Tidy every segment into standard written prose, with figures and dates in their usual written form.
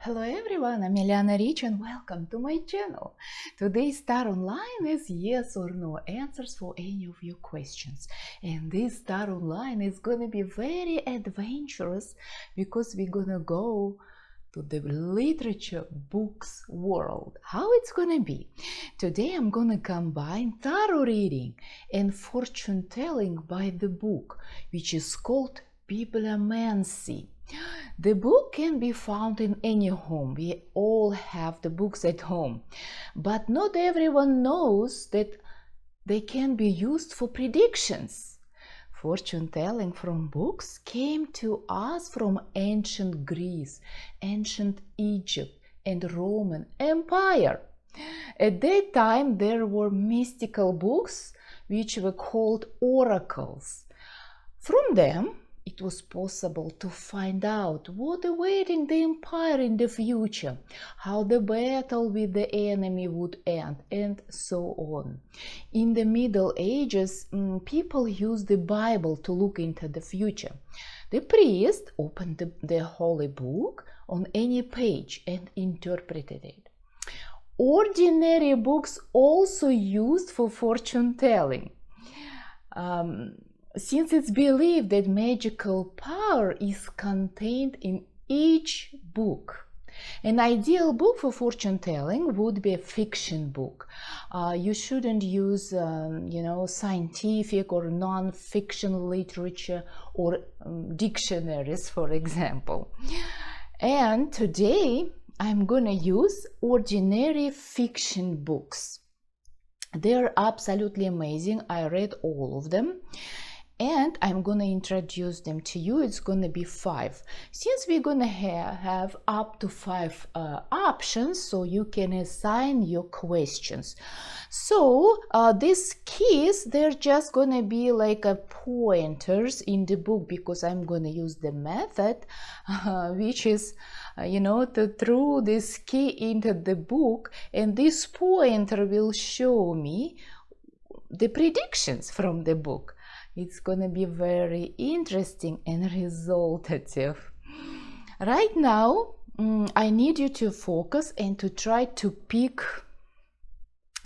Hello everyone, I'm Eliana Rich and welcome to my channel. Today's Star Online is yes or no answers for any of your questions. And this Star Online is going to be very adventurous because we're going to go to the literature books world. How it's going to be? Today I'm going to combine tarot reading and fortune telling by the book, which is called Bibliomancy. The book can be found in any home. We all have the books at home. But not everyone knows that they can be used for predictions. Fortune telling from books came to us from ancient Greece, ancient Egypt, and Roman Empire. At that time, there were mystical books which were called oracles. From them, it was possible to find out what awaiting the empire in the future, how the battle with the enemy would end, and so on. In the Middle Ages, people used the Bible to look into the future. The priest opened the holy book on any page and interpreted it. Ordinary books also used for fortune telling. Since it's believed that magical power is contained in each book. An ideal book for fortune telling would be a fiction book. You shouldn't use, scientific or non-fiction literature or dictionaries, for example. And today I'm gonna use ordinary fiction books. They're absolutely amazing. I read all of them. And I'm going to introduce them to you. It's going to be 5. Since we're going to have up to 5 options, so you can assign your questions. So these keys, they're just going to be like pointers in the book, because I'm going to use the method, which is, to throw this key into the book, and this pointer will show me the predictions from the book. It's going to be very interesting and resultative. Right now, I need you to focus and to try to pick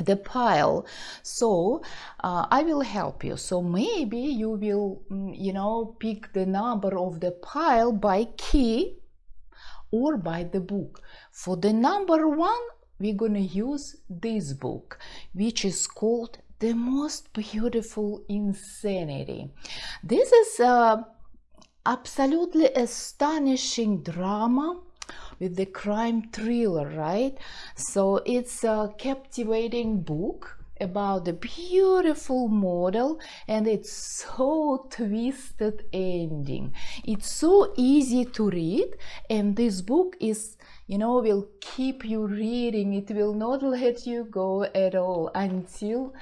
the pile. So I will help you. So maybe you will, pick the number of the pile by key or by the book. For the number 1, we're going to use this book, which is called The Most Beautiful Insanity. This is absolutely astonishing drama with the crime thriller, right? So it's a captivating book about a beautiful model, and it's so twisted ending. It's so easy to read, and this book is, will keep you reading. It will not let you go at all until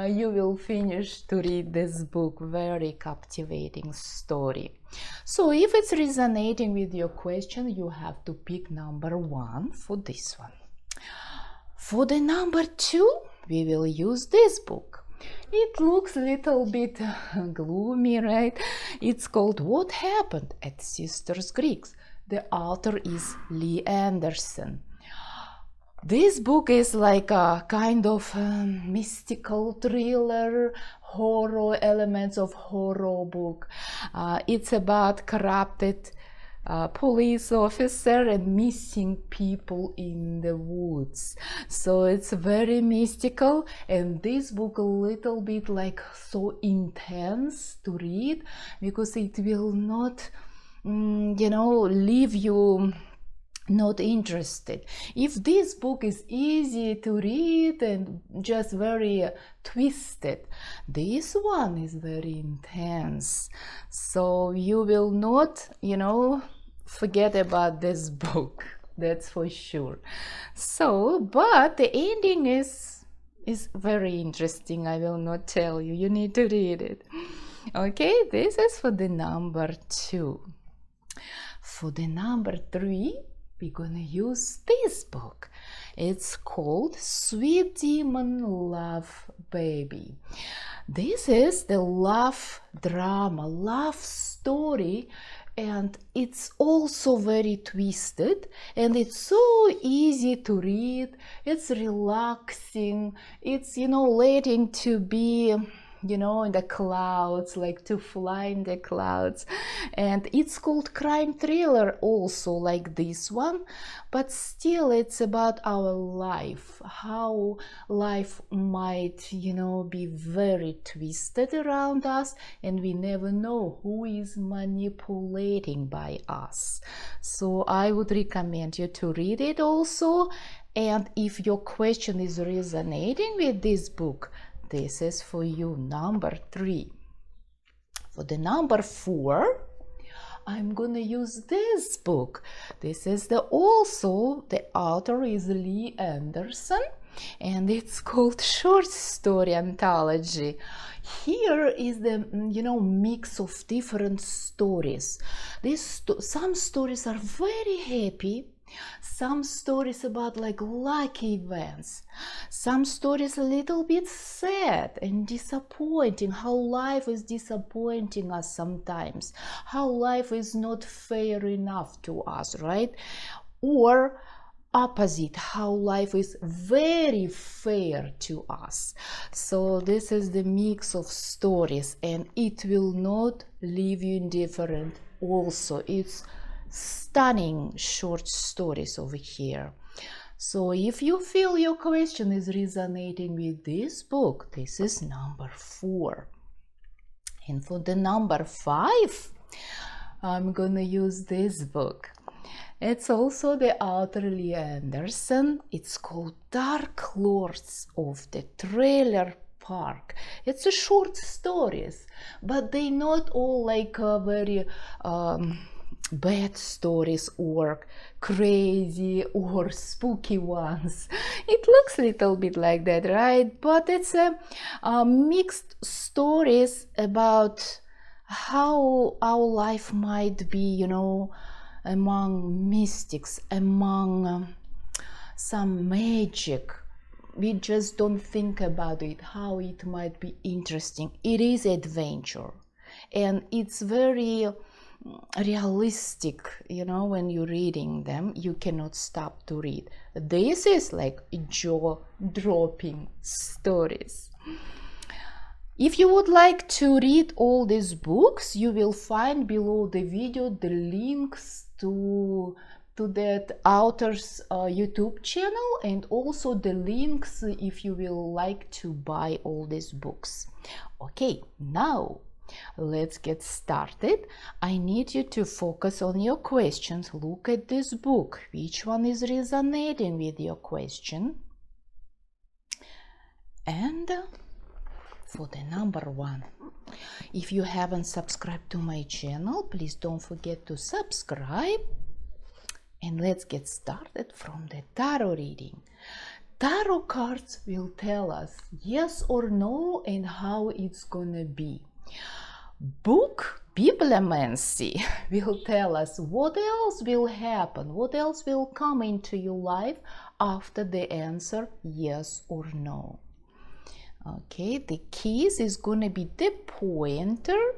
you will finish to read this book. Very captivating story. So if it's resonating with your question, you have to pick number 1 for this one. For the number 2, we will use this book. It looks a little bit gloomy, right? It's called What Happened at Sisters Greeks. The author is Lee Anderson. This book is like a kind of mystical thriller, horror, elements of horror book. It's about corrupted police officer and missing people in the woods. So it's very mystical, and this book a little bit like so intense to read, because it will not leave you not interested. If this book is easy to read and just very twisted, this one is very intense. So you will not, forget about this book. That's for sure. So, but the ending is very interesting. I will not tell you. You need to read it. Okay, this is for the number 2. For the number 3, we're gonna use this book. It's called Sweet Demon Love Baby. This is the love drama, love story and it's also very twisted, and it's so easy to read. It's relaxing. It's, letting to be, in the clouds, like to fly in the clouds. And it's called crime thriller also, like this one, but still it's about our life, how life might, be very twisted around us, and we never know who is manipulating by us. So I would recommend you to read it also. And if your question is resonating with this book, this is for you, number 3. For the number 4, I'm gonna use this book. This is the author is Lee Anderson, and it's called Short Story Anthology. Here is the mix of different stories. Some stories are very happy. Some stories about like lucky events. Some stories a little bit sad and disappointing, how life is disappointing us sometimes, how life is not fair enough to us, right? Or opposite, how life is very fair to us. So this is the mix of stories, and it will not leave you indifferent. Also, it's stunning short stories over here. So if you feel your question is resonating with this book, this is number 4. And for the number 5, I'm gonna use this book. It's also the author Lee Anderson. It's called Dark Lords of the Trailer Park. It's a short stories, but they not all like very bad stories or crazy or spooky ones. It looks a little bit like that, right? But it's a mixed stories about how our life might be, among mystics, among some magic. We just don't think about it, how it might be interesting. It is adventure, and it's very realistic, when you're reading them, you cannot stop to read. This is like jaw-dropping stories. If you would like to read all these books, you will find below the video the links to that author's YouTube channel, and also the links if you will like to buy all these books. Okay, now let's get started. I need you to focus on your questions. Look at this book. Which one is resonating with your question? And for the number 1, if you haven't subscribed to my channel, please don't forget to subscribe. And let's get started from the tarot reading. Tarot cards will tell us yes or no and how it's gonna be. Book Bibliomancy will tell us what else will happen, what else will come into your life after the answer yes or no. Okay, the keys is going to be the pointer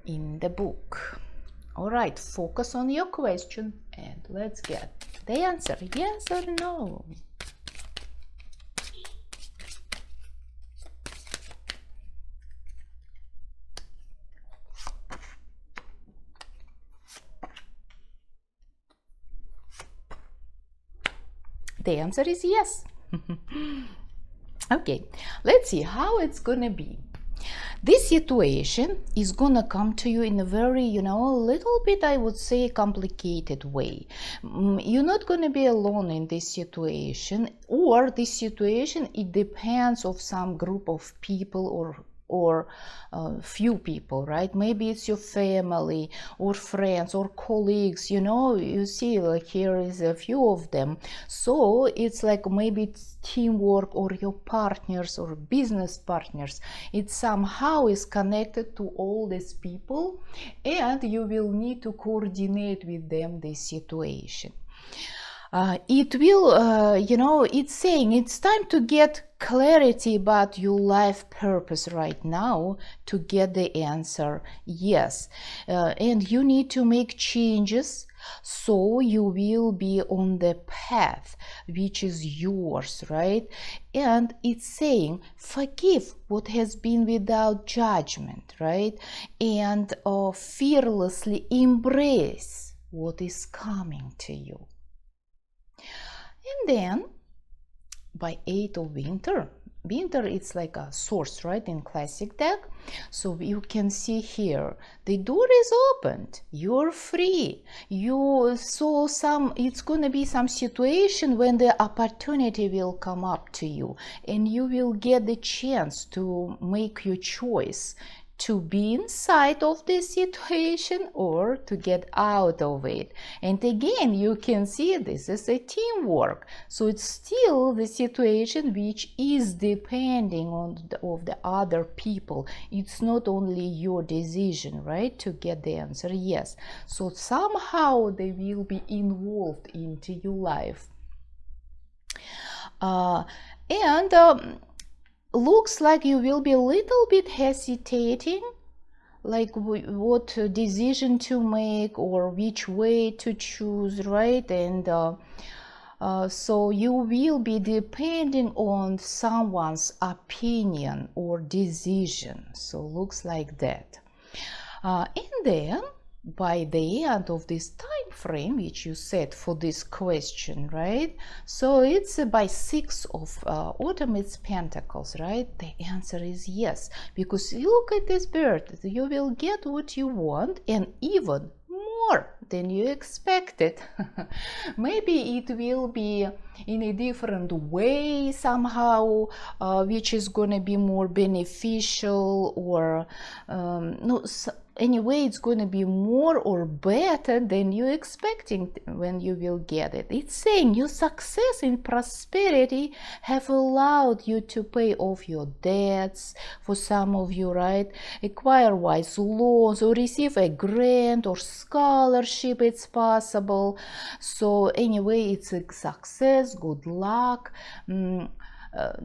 in the book. All right, focus on your question and let's get the answer, yes or no. The answer is yes. Okay, let's see how it's gonna be. This situation is gonna come to you in a very, a little bit, I would say, complicated way. You're not gonna be alone in this situation, or this situation, it depends of some group of people or few people, right? Maybe it's your family or friends or colleagues, you see, like here is a few of them. So it's like maybe it's teamwork or your partners or business partners. It somehow is connected to all these people, and you will need to coordinate with them this situation. It will, it's saying it's time to get clarity about your life purpose right now to get the answer yes. And you need to make changes so you will be on the path which is yours, right? And it's saying forgive what has been without judgment, right? And fearlessly embrace what is coming to you. And then by 8 of winter, it's like a source, right, in classic deck. So you can see here the door is opened, you're free. You saw it's going to be some situation when the opportunity will come up to you and you will get the chance to make your choice to be inside of the situation or to get out of it. And again, you can see this is a teamwork. So it's still the situation which is depending on the other people. It's not only your decision, right, to get the answer yes. So somehow they will be involved into your life. Looks like you will be a little bit hesitating, like what decision to make or which way to choose, right? And so you will be depending on someone's opinion or decision. So looks like that. And then by the end of this time frame which you set for this question, right? So it's by 6 of autumn, it's pentacles, right? The answer is yes, because look at this bird, you will get what you want and even more than you expected. Maybe it will be in a different way somehow, which is going to be more beneficial, or anyway, it's going to be more or better than you're expecting when you will get it. It's saying your success and prosperity have allowed you to pay off your debts, for some of you, right? Acquire wise loans or receive a grant or scholarship, it's possible. So anyway, it's a success, good luck.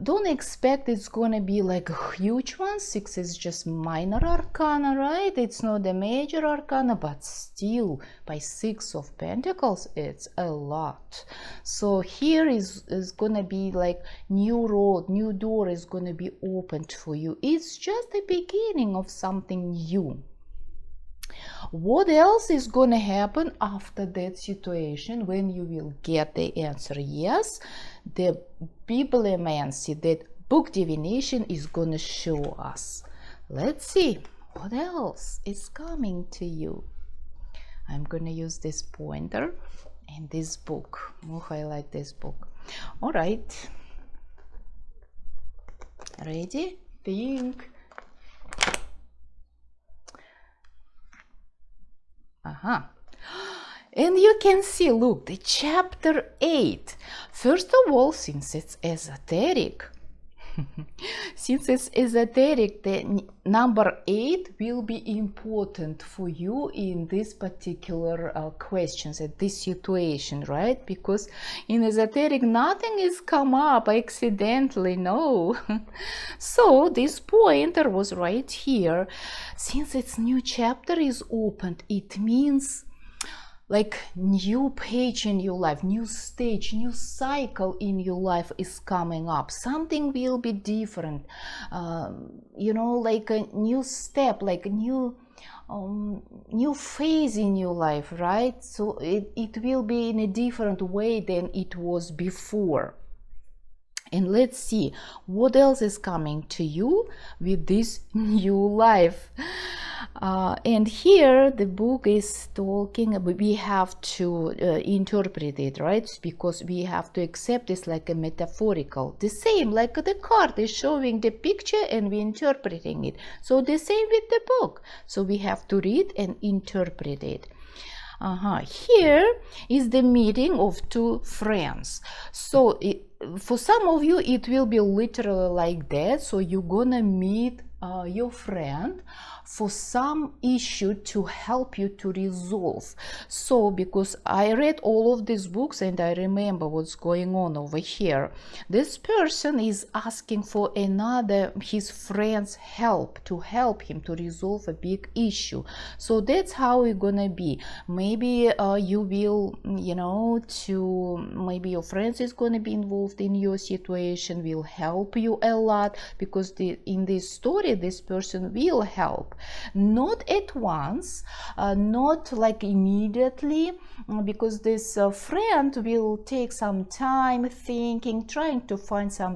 Don't expect it's gonna be like a huge one. 6 is just minor arcana, right? It's not a major arcana, but still by 6 of pentacles it's a lot. So here is gonna be like new road, new door is gonna be opened for you. It's just the beginning of something new. What else is going to happen after that situation when you will get the answer yes? The Bibliomancy, that book divination, is going to show us. Let's see what else is coming to you. I'm going to use this pointer and this book. We'll highlight this book. All right. Ready? Think. And you can see, look, the chapter 8. First of all, since it's esoteric, the number 8 will be important for you in this particular questions at this situation, right? Because in esoteric, nothing is come up accidentally, no. So this pointer was right here. Since its new chapter is opened, it means like new page in your life, new stage, new cycle in your life is coming up. Something will be different, like a new step, like a new phase in your life, right? So it will be in a different way than it was before. And let's see what else is coming to you with this new life. And here the book is talking, we have to interpret it, right? Because we have to accept this like a metaphorical. The same, like the card is showing the picture and we're interpreting it. So the same with the book. So we have to read and interpret it. Here is the meeting of two friends. So for some of you, it will be literally like that. So you're gonna meet your friend for some issue to help you to resolve. So because I read all of these books and I remember what's going on over here, this person is asking for his friend's help to help him to resolve a big issue. So that's how it's gonna be. Maybe you will, maybe your friends is gonna be involved in your situation, will help you a lot, because in this story this person will help, not at once, not like immediately, because this friend will take some time thinking, trying to find some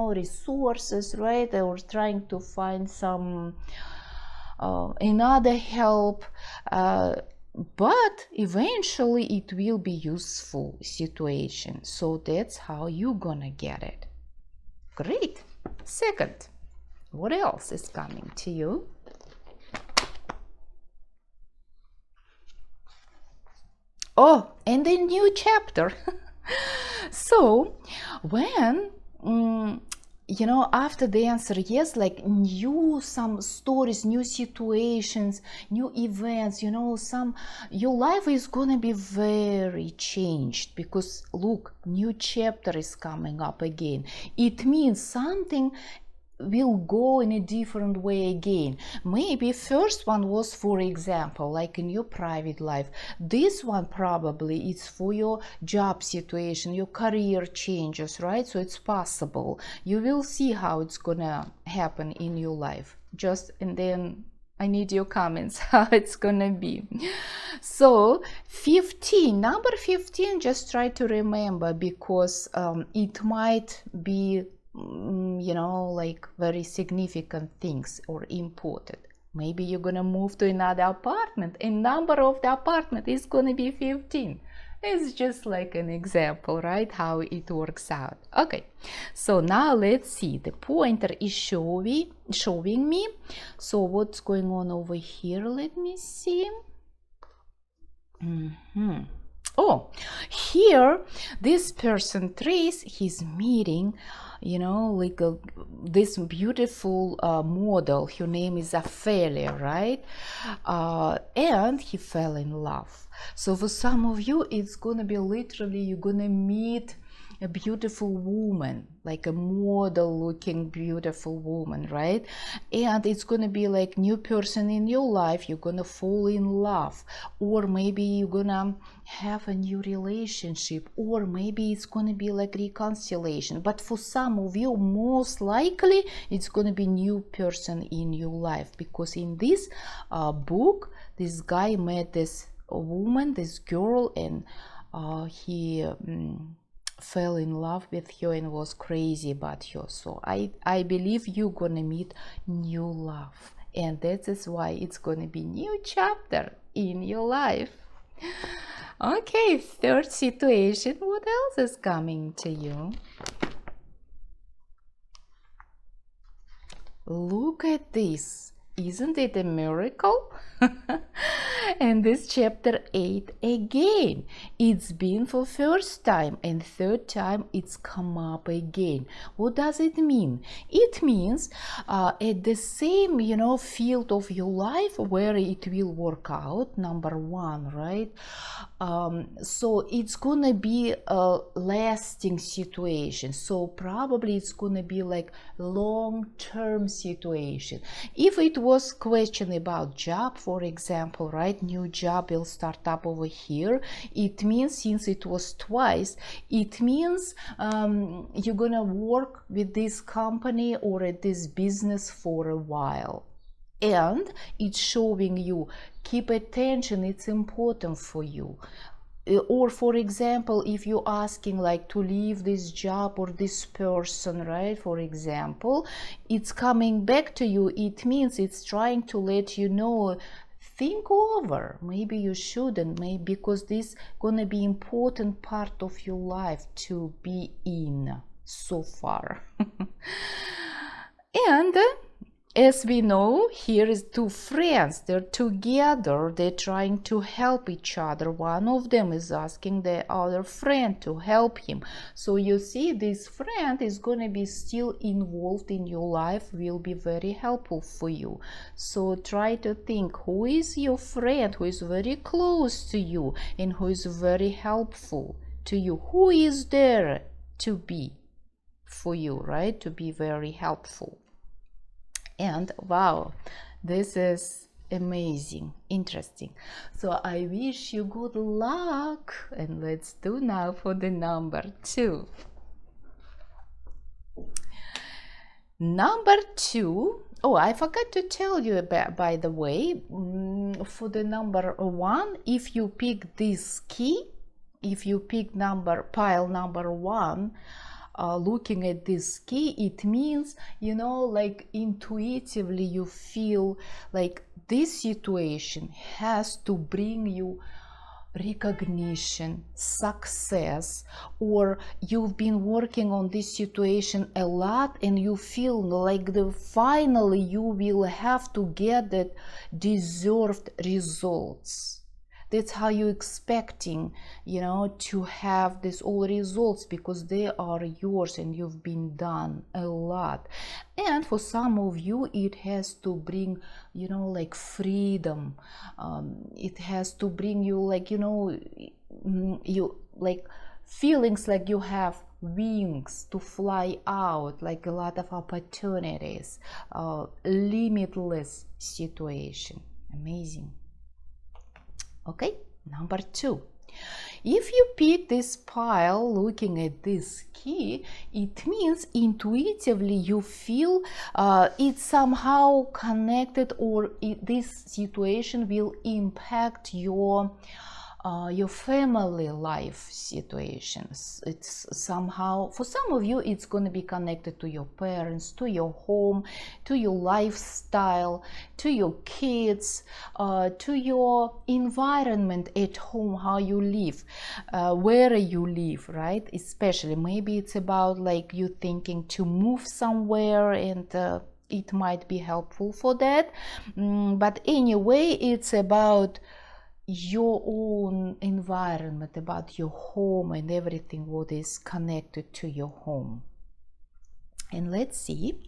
resources, right, or trying to find some another help, but eventually it will be useful situation. So that's how you gonna get it. Great. Second, what else is coming to you? Oh, and a new chapter. So when after the answer yes, like some stories, new situations, new events, your life is gonna be very changed, because look, new chapter is coming up again. It means something will go in a different way again. Maybe first one was, for example, like in your private life. This one probably is for your job situation, your career changes, right? So it's possible. You will see how it's gonna happen in your life. And then I need your comments how it's gonna be. So 15, number 15, just try to remember, because it might be like very significant things or important. Maybe you're gonna move to another apartment, and number of the apartment is gonna be 15. It's just like an example, right, how it works out. Okay, so now let's see. The pointer is showing me. So what's going on over here? Let me see. Oh, here this person Trace, he's meeting this beautiful model. Her name is Ophelia, right? And he fell in love. So for some of you, it's gonna be literally, you're gonna meet a beautiful woman, like a model looking beautiful woman, right? And it's gonna be like new person in your life. You're gonna fall in love, or maybe you're gonna have a new relationship, or maybe it's gonna be like reconciliation. But for some of you, most likely it's gonna be new person in your life, because in this book, this guy met this woman, this girl, and he fell in love with her and was crazy about her. So I believe you're gonna meet new love, and that is why it's gonna be new chapter in your life. Okay, third situation, what else is coming to you? Look at this. Isn't it a miracle? And this chapter 8 again. It's been for first time, and third time it's come up again. What does it mean? It means at the same, field of your life where it will work out, number one, right? So it's gonna be a lasting situation. So probably it's gonna be like long-term situation. If it was question about job, for example, right, new job will start up over here, it means, since it was twice, it means you're gonna work with this company or at this business for a while. And it's showing you, keep attention, it's important for you. Or for example, if you're asking like to leave this job or this person, right, for example, it's coming back to you. It means it's trying to let you know, think over, maybe you shouldn't, maybe, because this gonna be important part of your life to be in so far. And as we know, here is two friends. They're together. They're trying to help each other. One of them is asking the other friend to help him. So you see, this friend is going to be still involved in your life, will be very helpful for you. So try to think, who is your friend who is very close to you and who is very helpful to you? Who is there to be for you, right? To be very helpful. And wow, this is amazing, interesting. So I wish you good luck, and let's do now for the number 2. Number 2, oh, I forgot to tell you about, by the way, for the number 1, if you pick this key, if you pick pile number 1, looking at this key, it means, you know, like intuitively you feel like this situation has to bring you recognition, success, or you've been working on this situation a lot and you feel like finally you will have to get that deserved results. That's how you're expecting, you know, to have this all results, because they are yours and you've been done a lot. And for some of you, it has to bring, you know, like freedom. It has to bring you, like, you know, you like feelings like you have wings to fly out, like a lot of opportunities, limitless situation. Amazing. Okay, number 2. If you pick this pile looking at this key, it means intuitively you feel it's somehow connected, or this situation will impact your family life situations. It's somehow, for some of you, it's going to be connected to your parents, to your home, to your lifestyle, to your kids, to your environment at home, how you live, where you live, right? Especially maybe it's about like you thinking to move somewhere, and it might be helpful for that. But anyway, it's about your own environment, about your home and everything what is connected to your home. And let's see,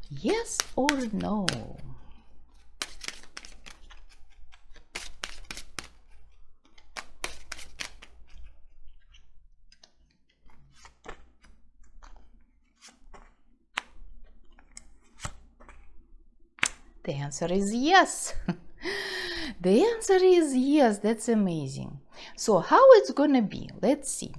yes or no. The answer is yes. The answer is yes. That's amazing. So how it's gonna be? Let's see.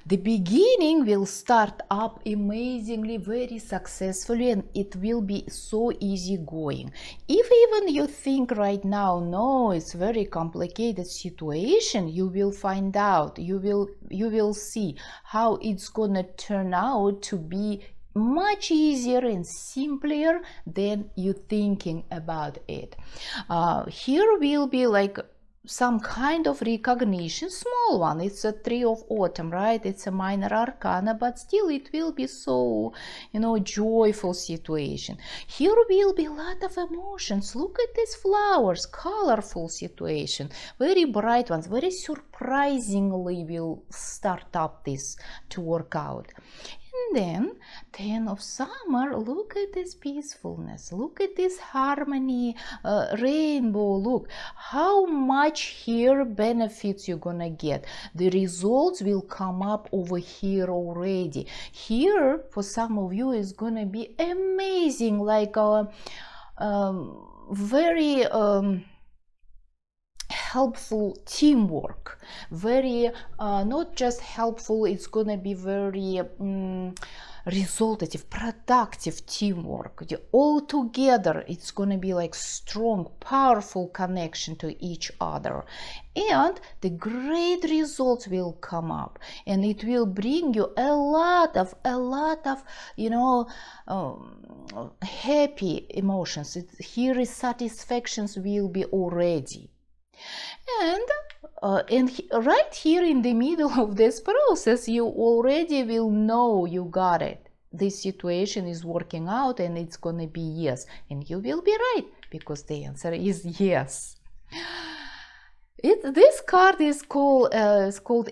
The beginning will start up amazingly, very successfully, and it will be so easy going. If even you think right now, no, it's very complicated situation, you will find out, you will see how it's gonna turn out to be much easier and simpler than you thinking about it. Here will be like some kind of recognition, small one. It's a 3 of autumn, right? It's a minor arcana, but still it will be so, you know, joyful situation. Here will be a lot of emotions. Look at these flowers, colorful situation, very bright ones, very surprisingly will start up this to work out. And then 10 of summer, look at this peacefulness, look at this harmony, rainbow, look how much here benefits you're gonna get. The results will come up over here already. Here for some of you is gonna be amazing, like very helpful teamwork, very not just helpful, it's gonna be very resultative, productive teamwork. All together it's gonna be like strong, powerful connection to each other, and the great results will come up, and it will bring you a lot of you know, happy emotions. Here is satisfactions will be already. And right here in the middle of this process, you already will know you got it. this situation is working out and it's gonna be yes, and you will be right because the answer is yes. This card is called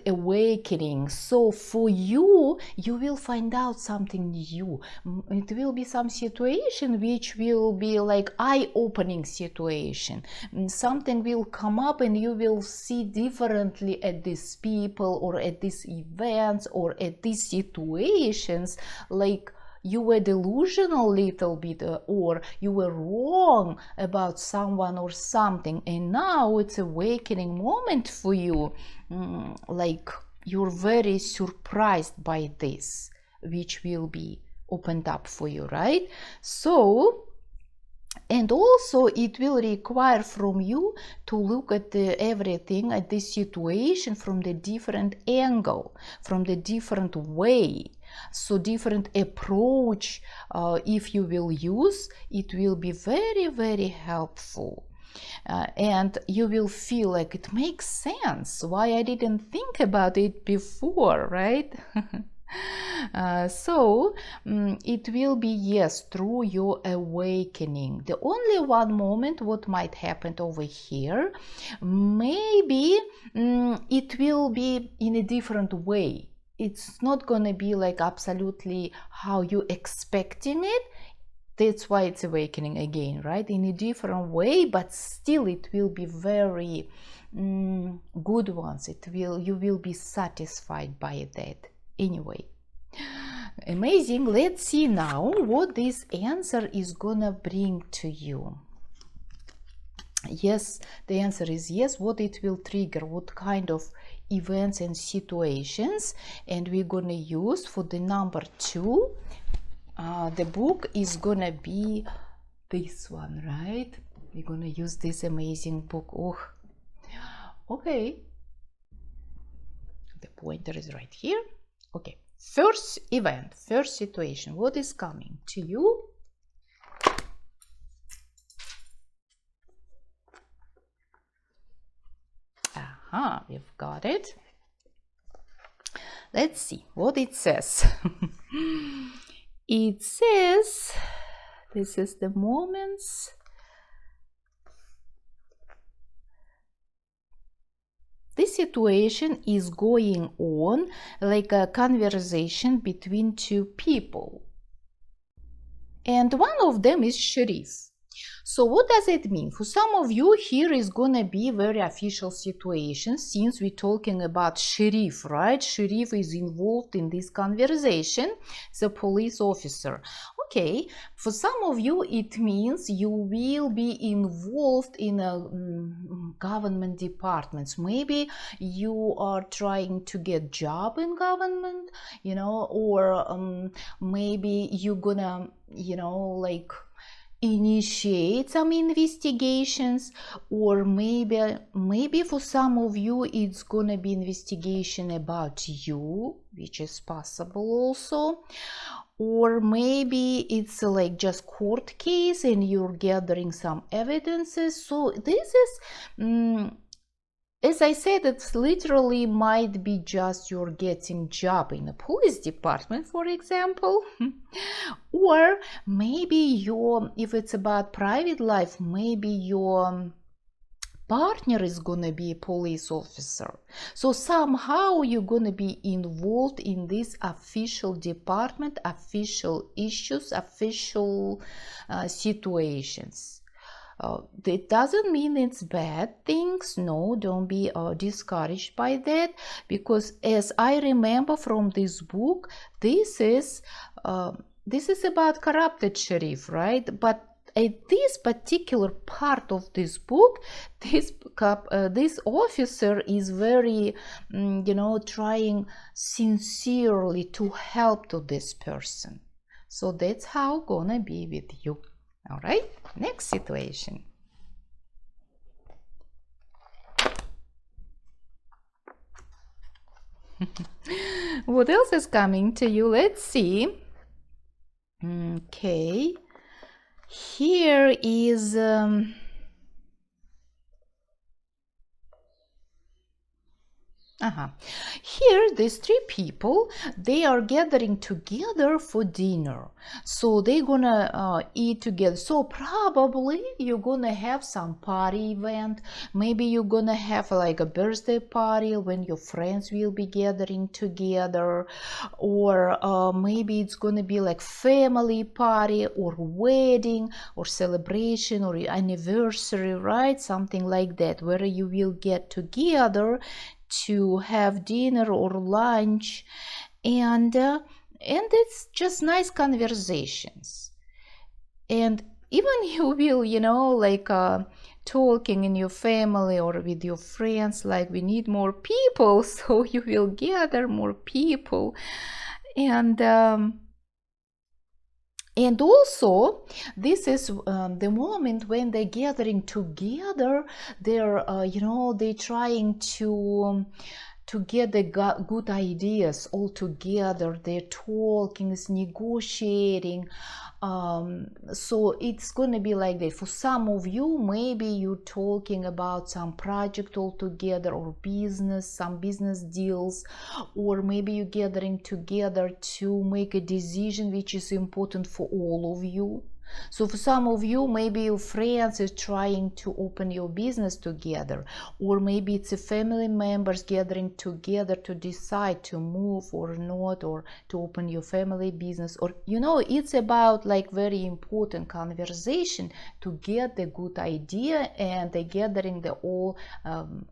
awakening. So for you, you will find out something new. It will be some situation which will be like eye-opening situation. Something will come up and you will see differently at these people or at these events or at these situations, like you were delusional a little bit or you were wrong about someone or something, and now it's awakening moment for you. Like you're very surprised by this, which will be opened up for you, right? So, and also it will require from you to look at everything, at this situation from the different angle, from the different way. So different approach, if you will use, it will be very, very helpful. And you will feel like it makes sense. Why I didn't think about it before, right? So it will be yes, through your awakening. The only one moment what might happen over here, maybe it will be in a different way. It's not gonna be like absolutely how you expecting it. That's why it's awakening again, right? In a different way, but still it will be very good ones. You will be satisfied by that. Anyway, amazing. Let's see now what this answer is gonna bring to you. Yes, the answer is yes. What it will trigger, what kind of events and situations, and we're gonna use for the number 2. The book is gonna be this one, right? We're gonna use this amazing book. Oh, okay. The pointer is right here. Okay, first event, first situation. What is coming to you? Aha, we've got it. Let's see what it says. It says, this is the moments. This situation is going on like a conversation between two people. And one of them is Sharif. So what does it mean? For some of you, here is gonna be very official situation, since we're talking about Sharif, right? Sharif is involved in this conversation, the police officer. Okay, for some of you, it means you will be involved in a government departments. Maybe you are trying to get job in government, you know, or maybe you're gonna, you know, like initiate some investigations, or maybe for some of you it's gonna be investigation about you, which is possible also, or maybe it's like just court case and you're gathering some evidences. So this is as I said, it literally might be just you're getting job in a police department, for example. Or maybe if it's about private life, maybe your partner is gonna be a police officer. So somehow you're gonna be involved in this official department, official issues, official situations. It doesn't mean it's bad things. No, don't be discouraged by that, because as I remember from this book, this is about corrupted Sharif, right? But at this particular part of this book, this officer is very, you know, trying sincerely to help to this person. So that's how gonna be with you. All right, next situation. What else is coming to you? Let's see. Okay, here is Here, these three people, they are gathering together for dinner. So they're gonna eat together. So probably you're gonna have some party event. Maybe you're gonna have like a birthday party when your friends will be gathering together, or maybe it's gonna be like family party or wedding or celebration or anniversary, right? Something like that, where you will get together to have dinner or lunch, and it's just nice conversations. And even you will, like talking in your family or with your friends, like we need more people, so you will gather more people. And also, this is the moment when they're gathering together. They're trying to get the good ideas all together. They're talking, it's negotiating. So it's gonna be like that. For some of you, maybe you're talking about some project all together, or some business deals, or maybe you're gathering together to make a decision which is important for all of you. So for some of you, maybe your friends are trying to open your business together, or maybe it's a family members gathering together to decide to move or not, or to open your family business, or it's about like very important conversation to get the good idea, and they gathering the all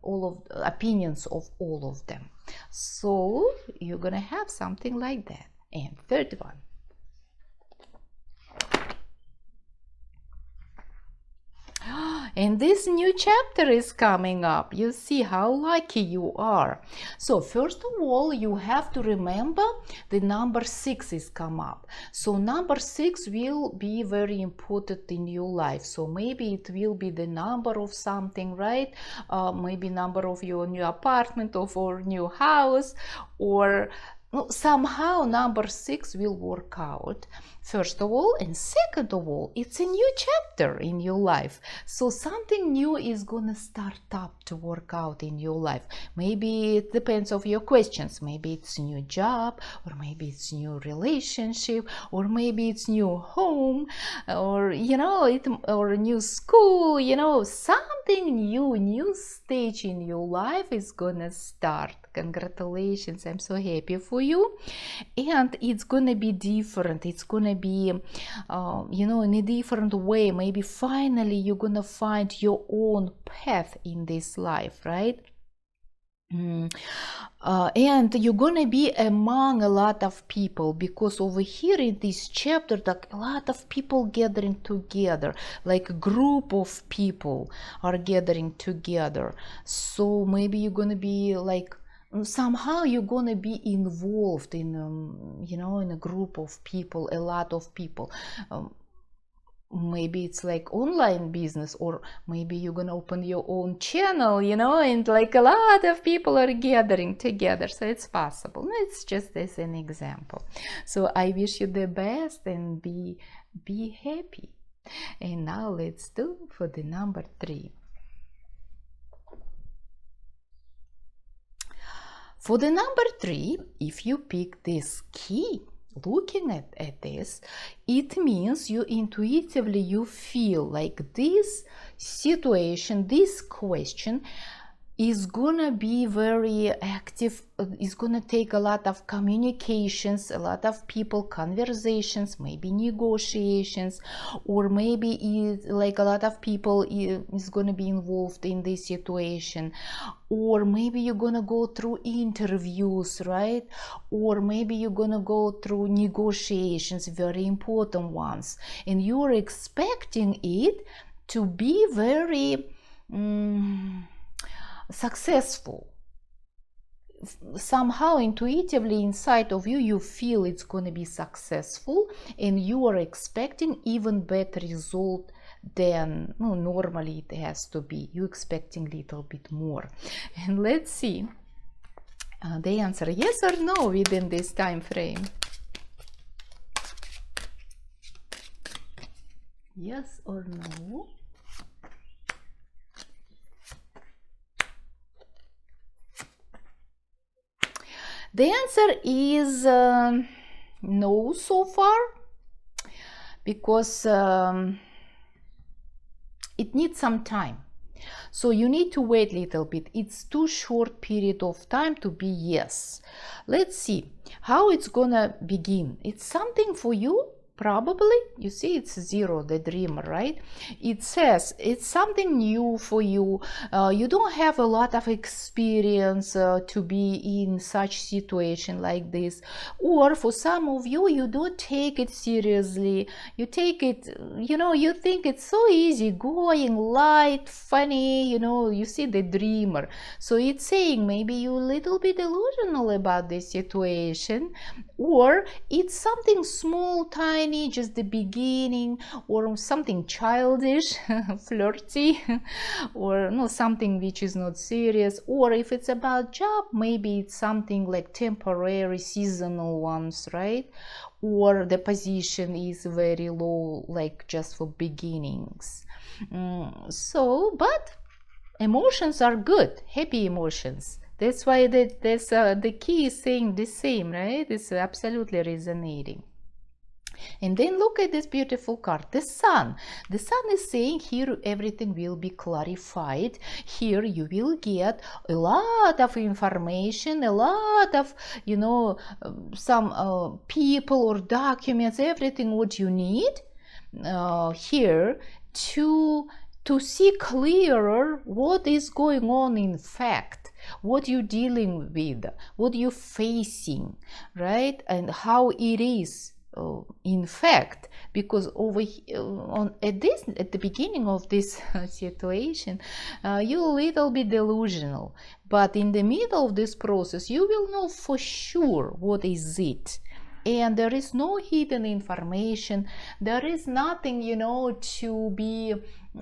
of opinions of all of them. So you're gonna have something like that. And third one. And this new chapter is coming up. You see how lucky you are. So first of all, you have to remember the number 6 is come up. So number 6 will be very important in your life. So maybe it will be the number of something, right? Maybe number of your new apartment or new house, or somehow number 6 will work out, first of all. And second of all, it's a new chapter in your life. So something new is gonna start up to work out in your life. Maybe it depends of your questions. Maybe it's a new job, or maybe it's new relationship, or maybe it's new home, or or a new school. Something new stage in your life is gonna start. Congratulations, I'm so happy for you. And it's gonna be different. It's gonna be in a different way. Maybe finally you're gonna find your own path in this life, right? And you're gonna be among a lot of people, because over here in this chapter, like a lot of people gathering together, like a group of people are gathering together. So maybe you're gonna be like, somehow you're gonna be involved in in a group of people, a lot of people. Maybe it's like online business, or maybe you're gonna open your own channel, and like a lot of people are gathering together. So it's possible. It's just as an example. So I wish you the best, and be happy. And now let's do for the number 3. For the number 3, if you pick this key, looking at this, it means you feel like this situation, this question is gonna be very active. It's gonna take a lot of communications, a lot of people conversations, maybe negotiations, or maybe like a lot of people is gonna be involved in this situation, or maybe you're gonna go through interviews, right? Or maybe you're gonna go through negotiations, very important ones, and you're expecting it to be very successful. Somehow intuitively inside of you, you feel it's going to be successful, and you are expecting even better result than normally it has to be. You're expecting a little bit more. And let's see the answer, yes or no, within this time frame. Yes or no? The answer is no so far, because it needs some time. So you need to wait a little bit. It's too short period of time to be yes. Let's see how it's gonna begin. It's something for you. Probably, you see, it's zero, the dreamer, right? It says it's something new for you. You don't have a lot of experience to be in such situation like this. Or for some of you, you don't take it seriously. You take it, you think it's so easy going, light, funny, you see the dreamer. So it's saying maybe you're a little bit delusional about this situation, or it's something small, tiny, just the beginning, or something childish, flirty, or no, something which is not serious. Or if it's about job, maybe it's something like temporary, seasonal ones, right? Or the position is very low, like just for beginnings. But emotions are good, happy emotions. That's why the key is saying the same, right? It's absolutely resonating. And then look at this beautiful card, the sun. The sun is saying here everything will be clarified. Here you will get a lot of information, a lot of, some people or documents, everything what you need here to see clearer what is going on in fact, what you're dealing with, what you're facing, right? And how it is in fact, because at the beginning of this situation, you're a little bit delusional, but in the middle of this process you will know for sure what is it. And there is no hidden information. There is nothing, to be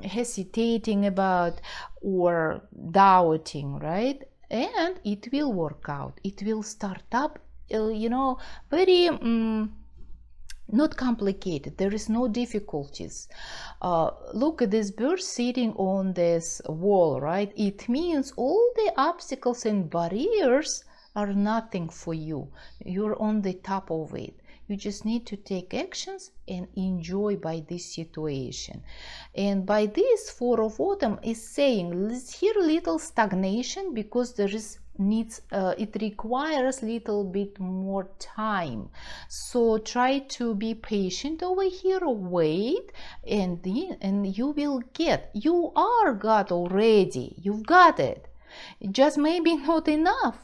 hesitating about or doubting, right? And it will work out. It will start up, very not complicated. There is no difficulties. Look at this bird sitting on this wall, right? It means all the obstacles and barriers are nothing for you. You're on the top of it. You just need to take actions and enjoy by this situation. And by this, Four of Autumn is saying, let's hear a little stagnation, because there is it requires little bit more time. So try to be patient over here, wait, and you will get. You are got already. You've got it. Just maybe not enough.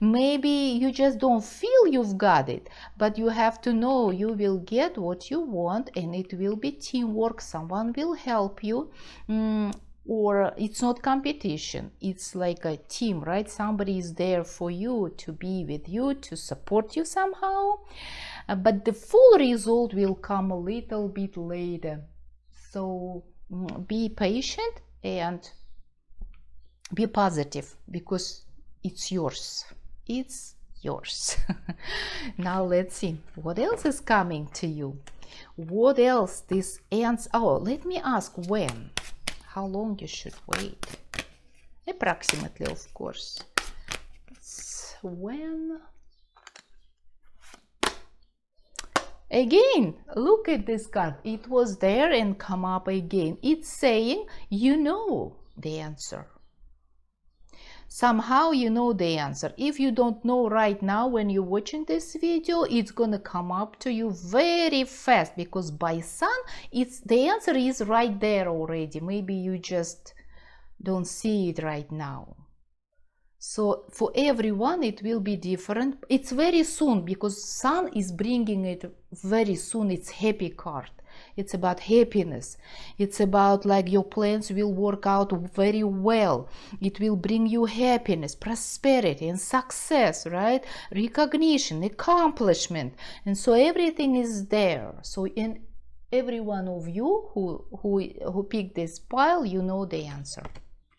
Maybe you just don't feel you've got it, but you have to know you will get what you want, and it will be teamwork. Someone will help you. Or it's not competition, it's like a team, right? Somebody is there for you, to be with you, to support you somehow. But the full result will come a little bit later. So be patient and be positive, because it's yours. It's yours. Now let's see what else is coming to you. What else this ends? Oh, let me ask when. How long you should wait? Approximately, of course. It's when. Again, look at this card. It was there and come up again. It's saying you know the answer. Somehow you know the answer. If you don't know right now when you're watching this video, it's gonna come up to you very fast, because by sun, the answer is right there already. Maybe you just don't see it right now. So for everyone it will be different. It's very soon, because sun is bringing it very soon. It's happy card. It's about happiness. It's about like your plans will work out very well. It will bring you happiness, prosperity, and success, right? Recognition, accomplishment. And so everything is there. So in every one of you who picked this pile, you know the answer.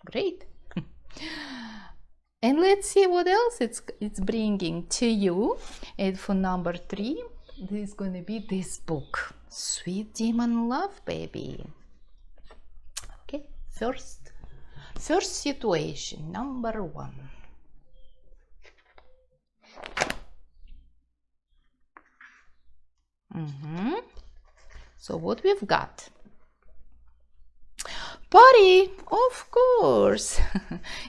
Great. And let's see what else it's bringing to you. And for number 3, this is going to be this book. Sweet Demon Love, baby. Okay, first situation, number 1. So what we've got? Party, of course.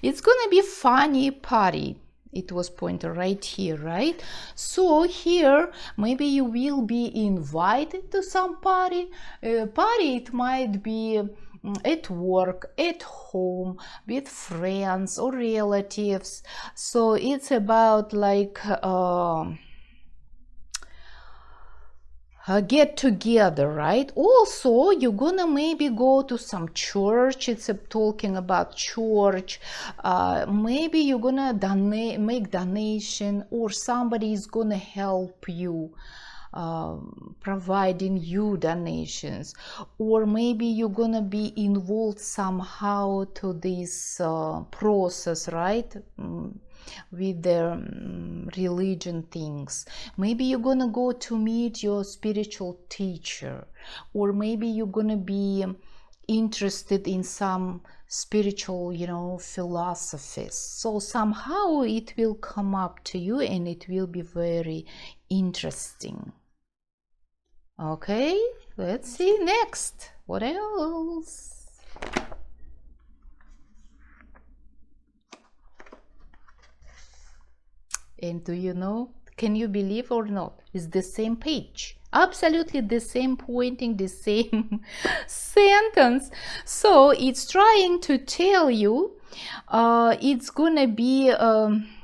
It's gonna be funny party. It was pointed right here, right? So here, maybe you will be invited to some party. Party, it might be at work, at home, with friends or relatives. So it's about like get together, right? Also, you're gonna maybe go to some church. It's talking about church. Maybe you're gonna make donation, or somebody is gonna help you, providing you donations, or maybe you're gonna be involved somehow to this process, right? With the religion things. Maybe you're gonna go to meet your spiritual teacher, or maybe you're gonna be interested in some spiritual, philosophies. So somehow it will come up to you and it will be very interesting. Okay, let's see next. What else? And do you know, can you believe or not, it's the same page, absolutely the same pointing, the same sentence. So it's trying to tell you it's gonna be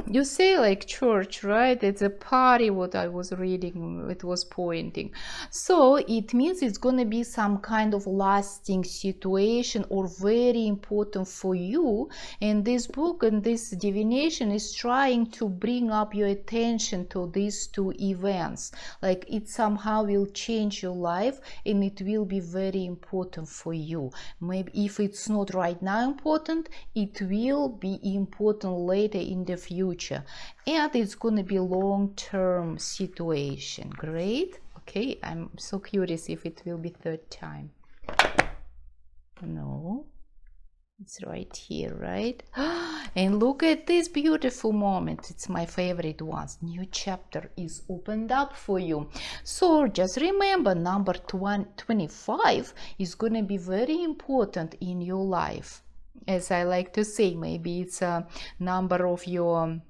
you say like church, right? It's a party, what I was reading, it was pointing. So it means it's gonna be some kind of lasting situation or very important for you. And this book and this divination is trying to bring up your attention to these two events. Like it somehow will change your life and it will be very important for you. Maybe if it's not right now important, it will be important later in the future, and it's going to be long-term situation. Great. Okay, I'm so curious if it will be third time. No, it's right here, right? And look at this beautiful moment. It's my favorite ones. New chapter is opened up for you. So just remember, number 25 is going to be very important in your life. As I like to say, maybe it's a number of your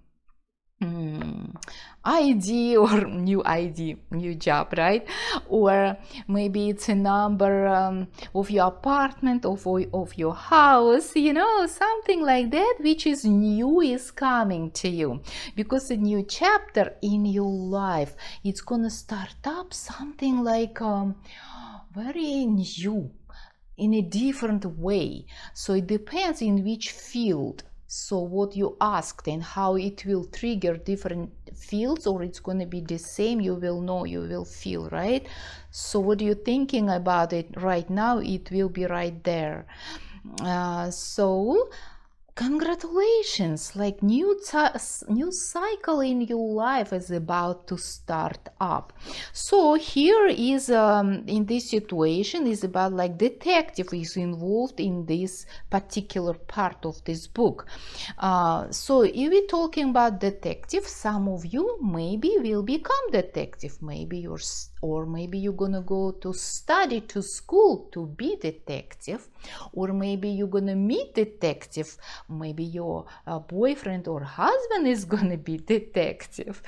ID or new job, right? Or maybe it's a number of your apartment, of your house, something like that, which is new, is coming to you. Because a new chapter in your life, it's gonna start up something like very new, in a different way. So it depends in which field. So what you asked and how it will trigger different fields, or it's going to be the same, you will know, you will feel, right? So what you're thinking about it right now, it will be right there. So congratulations, like new cycle in your life is about to start up. So here is in this situation is about like detective is involved in this particular part of this book. So if we're talking about detective, some of you maybe will become detective, maybe you're gonna go to study to school to be detective, or maybe you're gonna meet detective. Maybe your boyfriend or husband is gonna be detective,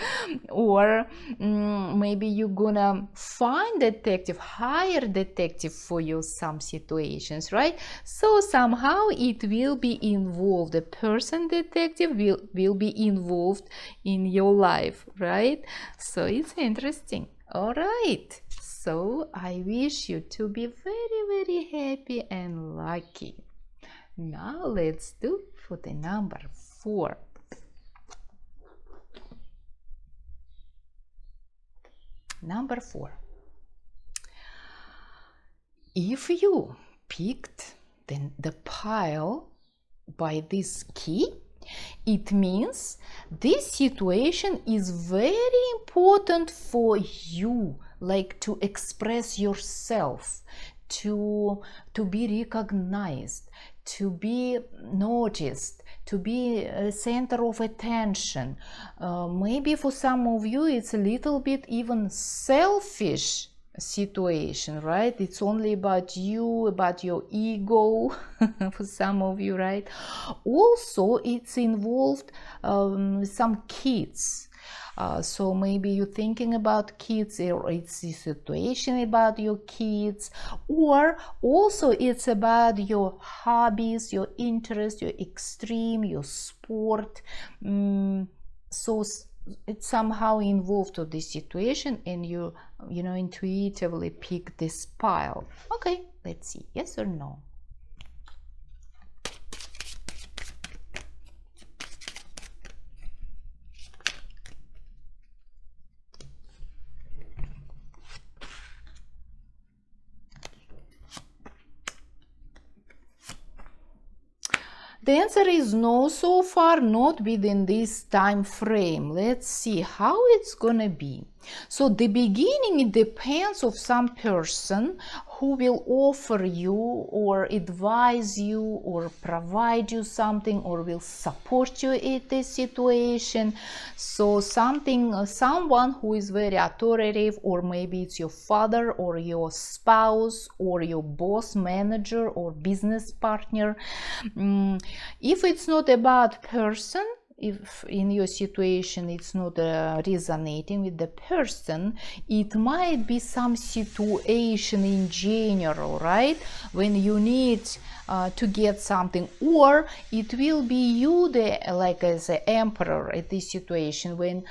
or maybe you're gonna find detective, hire detective for you some situations, right? So somehow it will be involved, the person detective will be involved in your life, right? So it's interesting. All right, so I wish you to be very, very happy and lucky. Now let's do for the number 4. Number 4. If you picked the pile by this key, it means this situation is very important for you, like to express yourself, to be recognized, to be noticed, to be a center of attention. Maybe for some of you it's a little bit even selfish situation, right? It's only about you, about your ego for some of you, right? Also, it's involved some kids. So maybe you're thinking about kids, or it's a situation about your kids, or also it's about your hobbies, your interests, your extreme, your sport. So it's somehow involved to this situation, and you intuitively pick this pile. Okay, let's see, yes or no. The answer is no, so far not within this time frame. Let's see how it's gonna be. So the beginning, it depends of some person who will offer you or advise you or provide you something or will support you in this situation. So someone who is very authoritative, or maybe it's your father or your spouse or your boss, manager or business partner. If it's not about person, if in your situation it's not resonating with the person, it might be some situation in general, right, when you need to get something, or it will be you, like as an emperor at this situation, when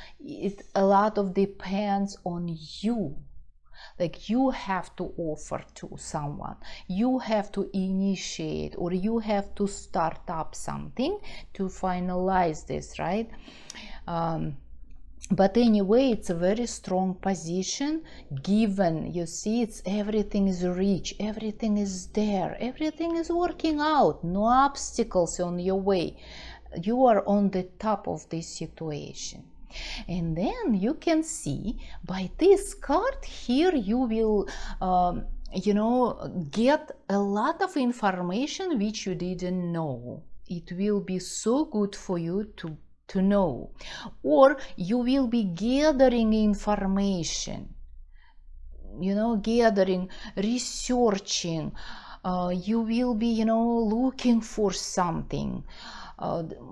a lot of depends on you. Like you have to offer to someone, you have to initiate, or you have to start up something to finalize this, right? But anyway, it's a very strong position, given, you see, it's everything is rich, everything is there, everything is working out, no obstacles on your way. You are on the top of this situation. And then you can see by this card here, you will get a lot of information which you didn't know. It will be so good for you to know, or you will be gathering information, gathering, researching. You will be looking for something.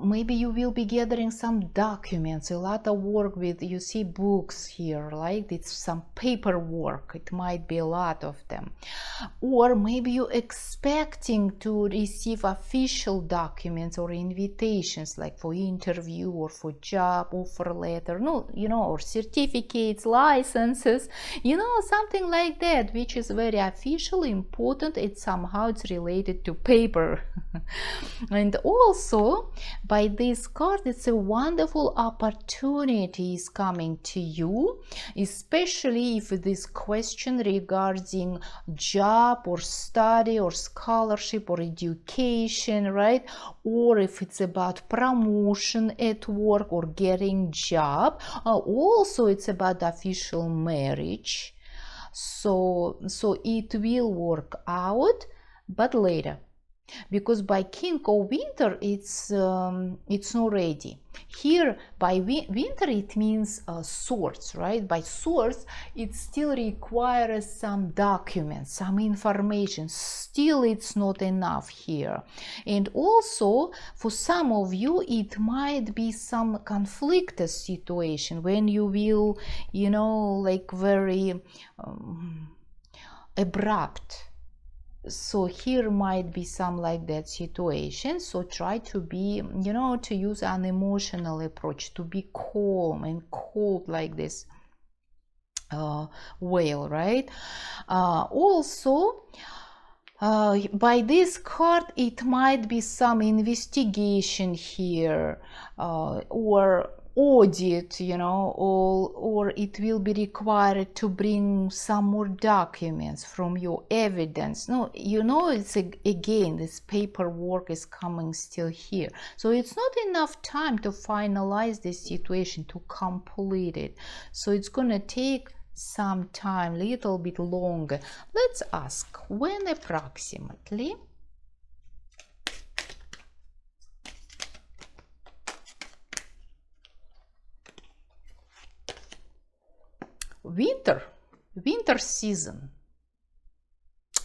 Maybe you will be gathering some documents, a lot of work with, you see books here, like it's some paperwork, it might be a lot of them. Or maybe you're expecting to receive official documents or invitations, like for interview or for job offer letter, or certificates, licenses, something like that, which is very official, important. It's related to paper. And also by this card, it's a wonderful opportunity is coming to you, especially if this question regarding job or study or scholarship or education, right? Or if it's about promotion at work or getting job. Also it's about official marriage. So it will work out, but later, because by King of Winter it's not ready. Here by winter it means swords, right? By swords it still requires some documents, some information. Still it's not enough here. And also for some of you it might be some conflicted situation when you will, like very abrupt. So here might be some like that situation. So try to be, to use an emotional approach, to be calm and cold like this whale, right? Also by this card it might be some investigation here, or audit, or it will be required to bring some more documents from your evidence. It's again, this paperwork is coming still here. So it's not enough time to finalize this situation, to complete it. So it's gonna take some time, little bit longer. Let's ask when approximately. winter season.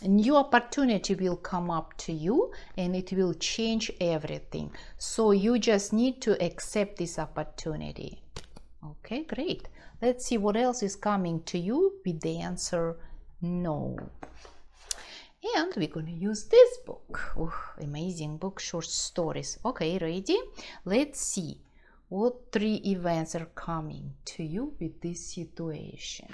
A new opportunity will come up to you and it will change everything. So you just need to accept this opportunity. Okay, great. Let's see what else is coming to you with the answer no. And we're going to use this book. Amazing book, short stories. Okay, ready? Let's see what 3 events are coming to you with this situation.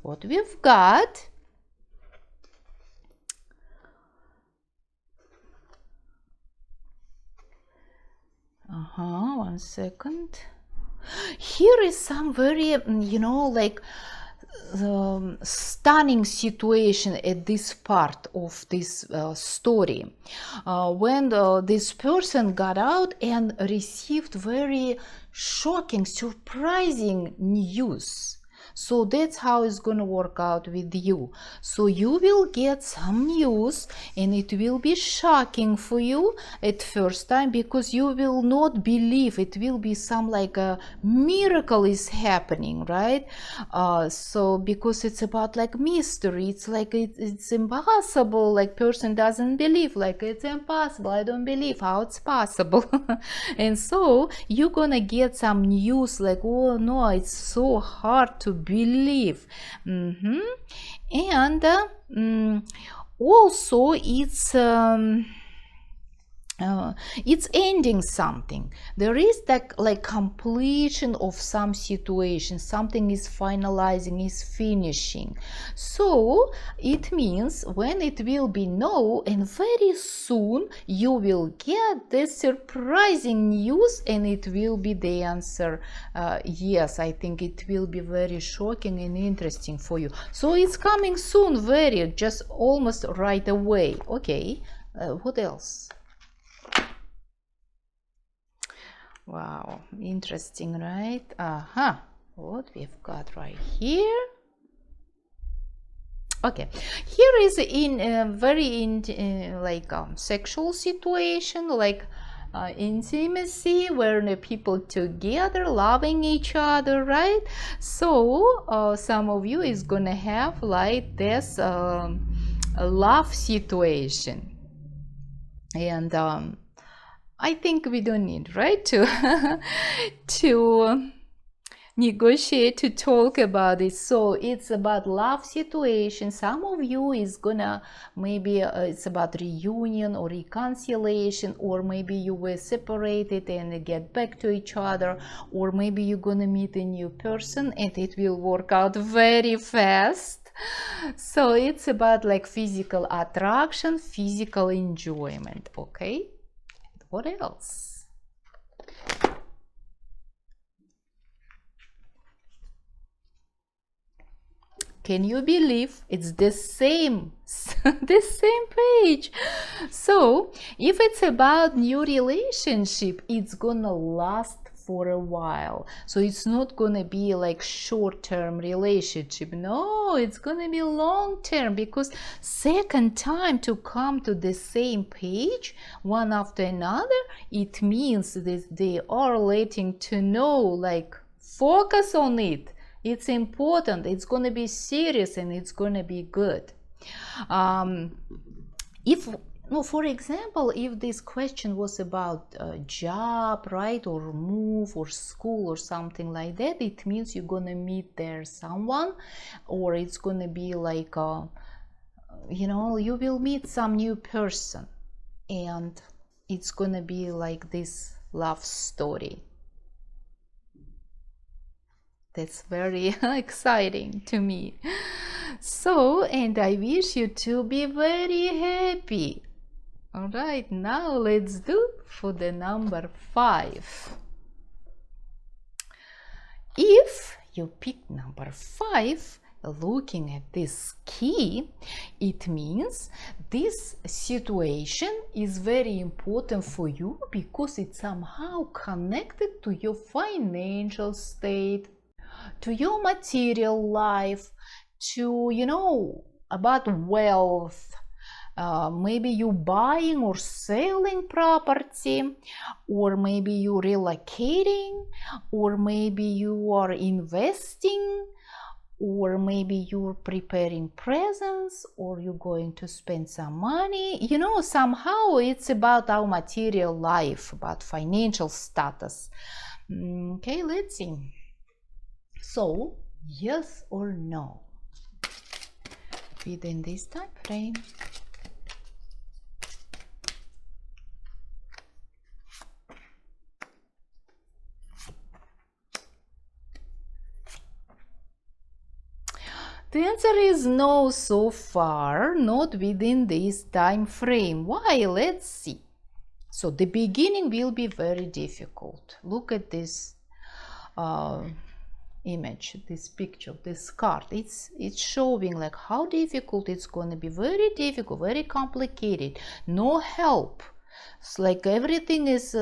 What we've got. One second. Here is some very, stunning situation at this part of this story. When this person got out and received very shocking, surprising news. So that's how it's going to work out with you. So you will get some news and it will be shocking for you at first time because you will not believe. It will be some like a miracle is happening, right? So because it's about like mystery, it's like it's impossible, like person doesn't believe, like it's impossible, I don't believe how it's possible. And so you're gonna get some news like, oh no, it's so hard to believe. And also it's ending something. There is that like completion of some situation, something is finalizing, is finishing. So it means when it will be no, and very soon you will get this surprising news and it will be the answer yes. I think it will be very shocking and interesting for you. So it's coming soon, very, just almost right away. Okay, what else? Wow, interesting, right? What we've got right here. Okay, here is in a very sexual situation, like intimacy, where the people together loving each other, right? So some of you is gonna have like this a love situation, and I think we don't need, right, to negotiate, to talk about it. So it's about love situation. Some of you is gonna maybe it's about reunion or reconciliation, or maybe you were separated and get back to each other, or maybe you're gonna meet a new person and it will work out very fast. So it's about like physical attraction, physical enjoyment. Okay, what else? Can you believe it's the same the same page? So if it's about new relationship, it's gonna last for a while. So it's not gonna be like short-term relationship. No, it's gonna be long-term, because second time to come to the same page one after another, it means that they are letting to know, like, focus on it. It's important, it's going to be serious, and it's going to be good. For example, if this question was about a job, right, or move or school or something like that, it means you're going to meet there someone, or it's going to be like, you will meet some new person, and it's going to be like this love story. That's very exciting to me. So, and I wish you to be very happy. All right, now let's do for the number 5. If you pick number 5, looking at this key, it means this situation is very important for you because it's somehow connected to your financial state, to your material life, to, about wealth, maybe you buying or selling property, or maybe you relocating, or maybe you are investing, or maybe you're preparing presents, or you're going to spend some money. You know, somehow it's about our material life, about financial status. Okay, let's see. So, yes or no within this time frame. The answer is no so far, not within this time frame. Why? Let's see. So the beginning will be very difficult. Look at this image, this picture, this card. It's showing like how difficult it's going to be. Very difficult, very complicated. No help. It's like everything is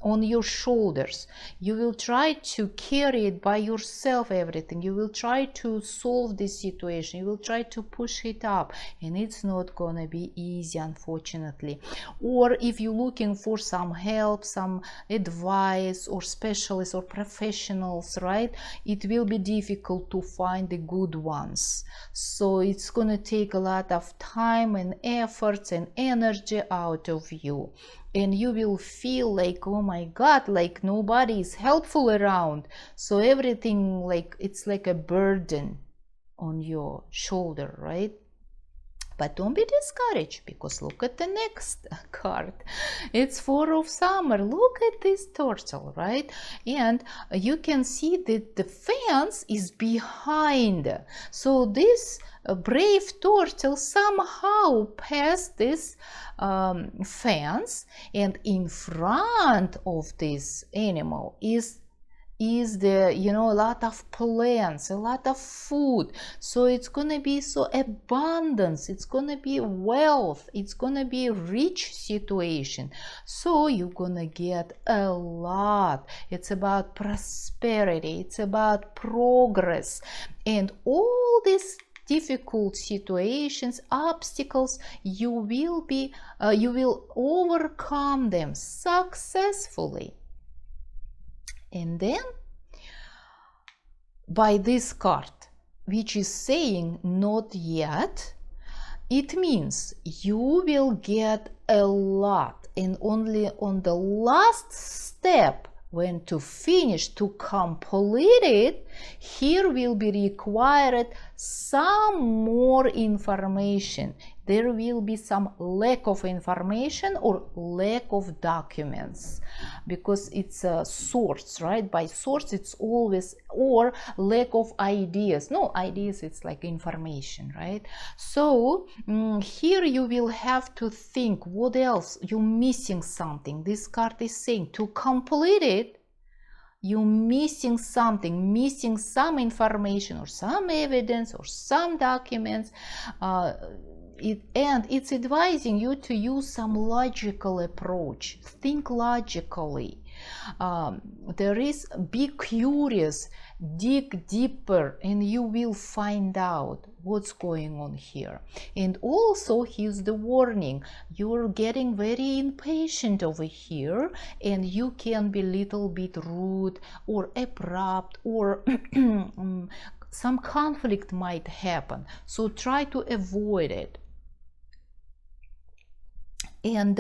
on your shoulders. You will try to carry it by yourself, everything. You will try to solve this situation. You will try to push it up, and it's not gonna be easy, unfortunately. Or if you're looking for some help, some advice, or specialists or professionals, right, it will be difficult to find the good ones. So it's gonna take a lot of time and efforts and energy out of you. And you will feel like, oh my God, like nobody is helpful around. So everything, like it's like a burden on your shoulder, right? But don't be discouraged, because look at the next card. It's Four of Summer. Look at this turtle, right? And you can see that the fence is behind. So this brave turtle somehow passed this fence, and in front of this animal is the, you know, a lot of plants, a lot of food. So it's gonna be so abundance, it's gonna be wealth, it's gonna be rich situation. So you're gonna get a lot. It's about prosperity, it's about progress, and all these difficult situations, obstacles, you will overcome them successfully. And then by this card, which is saying not yet, it means you will get a lot, and only on the last step, when to finish, to complete it, here will be required some more information. There will be some lack of information or lack of documents, because it's a source, right? By source it's always, or lack of ideas. No, ideas, it's like information, right? So here you will have to think what else. You're missing something. This card is saying to complete it, you're missing something, missing some information or some evidence or some documents. And it's advising you to use some logical approach. Think logically. There is, be curious, dig deeper, and you will find out what's going on here. And also, here's the warning: you're getting very impatient over here, and you can be a little bit rude or abrupt, or some conflict might happen. So try to avoid it. And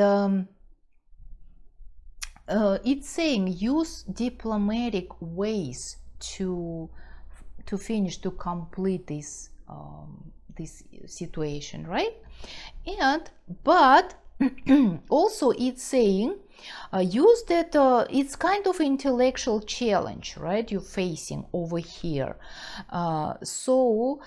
it's saying use diplomatic ways to finish, to complete this this situation, right? But also it's saying use that it's kind of intellectual challenge, right, you're facing over here. So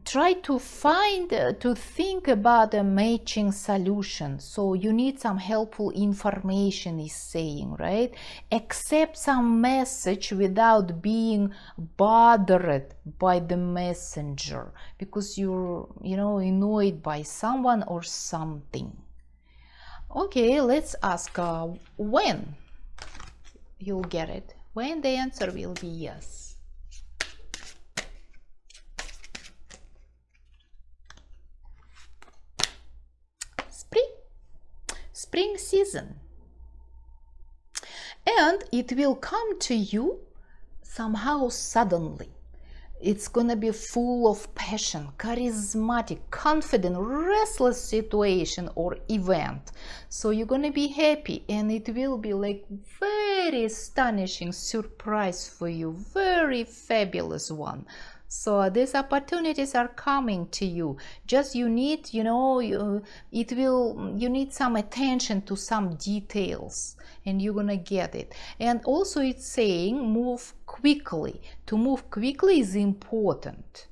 try to think about a matching solution. So you need some helpful information, is saying, right? Accept some message without being bothered by the messenger, because you're, you know, annoyed by someone or something. Okay, let's ask when you'll get it. When the answer will be yes. spring season. And it will come to you somehow suddenly. It's gonna be full of passion, charismatic, confident, restless situation or event. So you're gonna be happy, and it will be like very astonishing surprise for you, very fabulous one. So these opportunities are coming to you. Just you need, you need some attention to some details, and you're gonna get it. And also it's saying move quickly. To move quickly is important.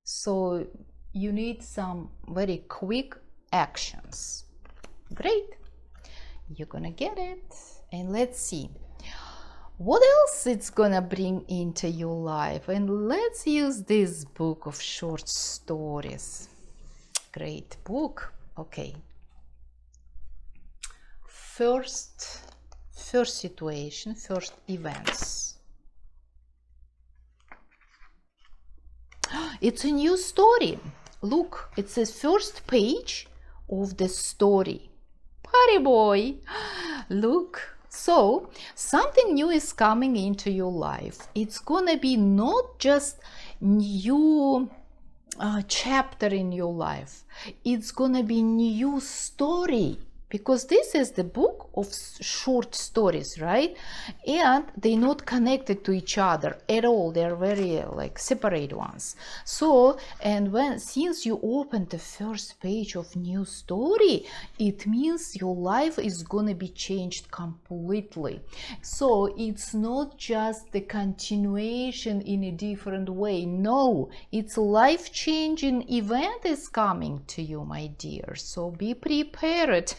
So you need some very quick actions. Great. You're gonna get it. And let's see what else it's gonna bring into your life. And let's use this book of short stories. Great book. Okay. First situation, first events. It's a new story. Look, it's the first page of the story. Party boy. Look. So something new is coming into your life. It's gonna be not just new chapter in your life. It's gonna be new story, because this is the book of short stories, right? And they're not connected to each other at all. They're very like separate ones. So, and since you open the first page of new story, it means your life is gonna be changed completely. So it's not just the continuation in a different way. No, it's a life-changing event is coming to you, my dear. So be prepared.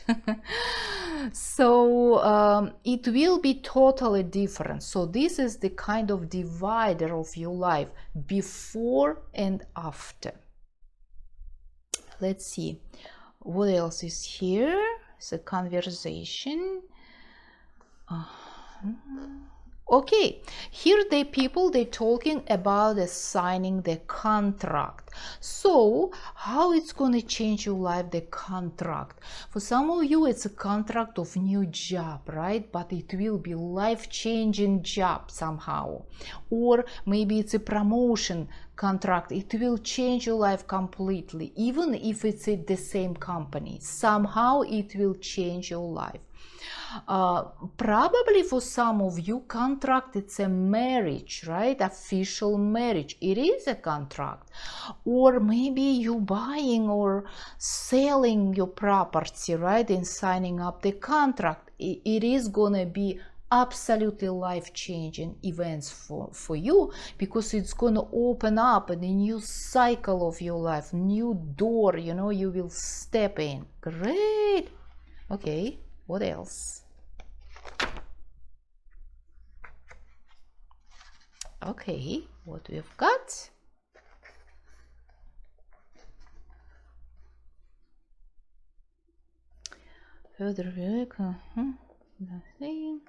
So it will be totally different. So this is the kind of divider of your life, before and after. Let's see what else is here. It's a conversation. Okay, here the people, they're talking about signing the contract. So how it's going to change your life, the contract? For some of you, it's a contract of new job, right? But it will be life-changing job somehow. Or maybe it's a promotion contract. It will change your life completely. Even if it's at the same company, somehow it will change your life. Probably for some of you, contract, it's a marriage, right? Official marriage. It is a contract. Or maybe you buying or selling your property, right? And signing up the contract. It is gonna be absolutely life-changing events for you, because it's gonna open up a new cycle of your life, new door, you will step in. Great. Okay. What else? Okay, what we've got? Further nothing.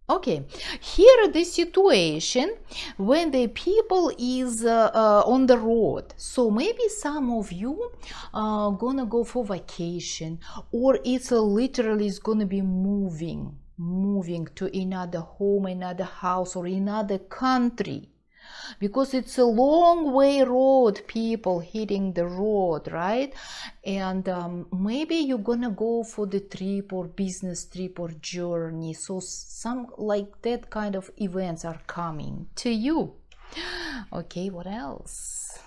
Okay, here the situation when the people is on the road. So maybe some of you are gonna go for vacation, or it's literally is gonna be moving to another home, another house, or another country. Because it's a long way road, people hitting the road, right? And maybe you're gonna go for the trip or business trip or journey. So some like that kind of events are coming to you. Okay, what else?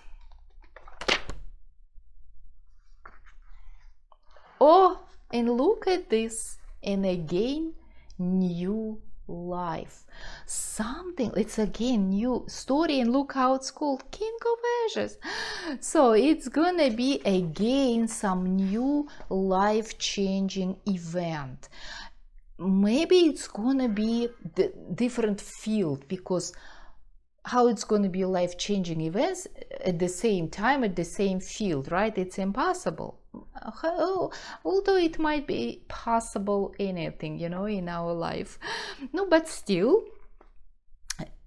Oh, and look at this. And again, new life. Something, it's again new story, and look how it's called, King of Ashes. So it's gonna be again some new life-changing event. Maybe it's gonna be the different field, because how it's going to be life-changing events at the same time, at the same field, right? It's impossible. although it might be possible anything, in our life. No, but still,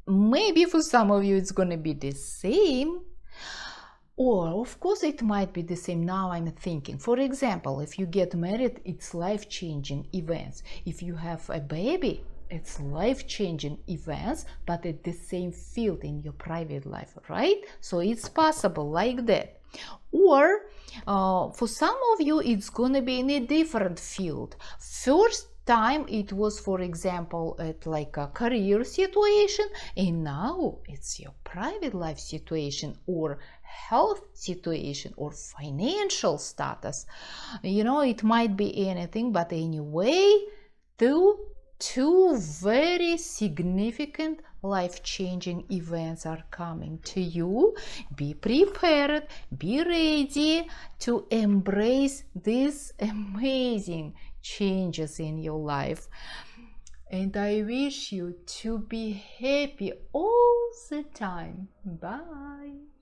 maybe for some of you it's gonna be the same. Or, of course, it might be the same. Now I'm thinking, for example, if you get married, it's life-changing events. If you have a baby, it's life-changing events, but at the same field in your private life, right? So it's possible like that. Or for some of you, it's gonna be in a different field. First time it was, for example, at like a career situation, and now it's your private life situation or health situation or financial status. It might be anything, but anyway, two very significant life-changing events are coming to you. Be prepared, be ready to embrace these amazing changes in your life. And I wish you to be happy all the time. Bye.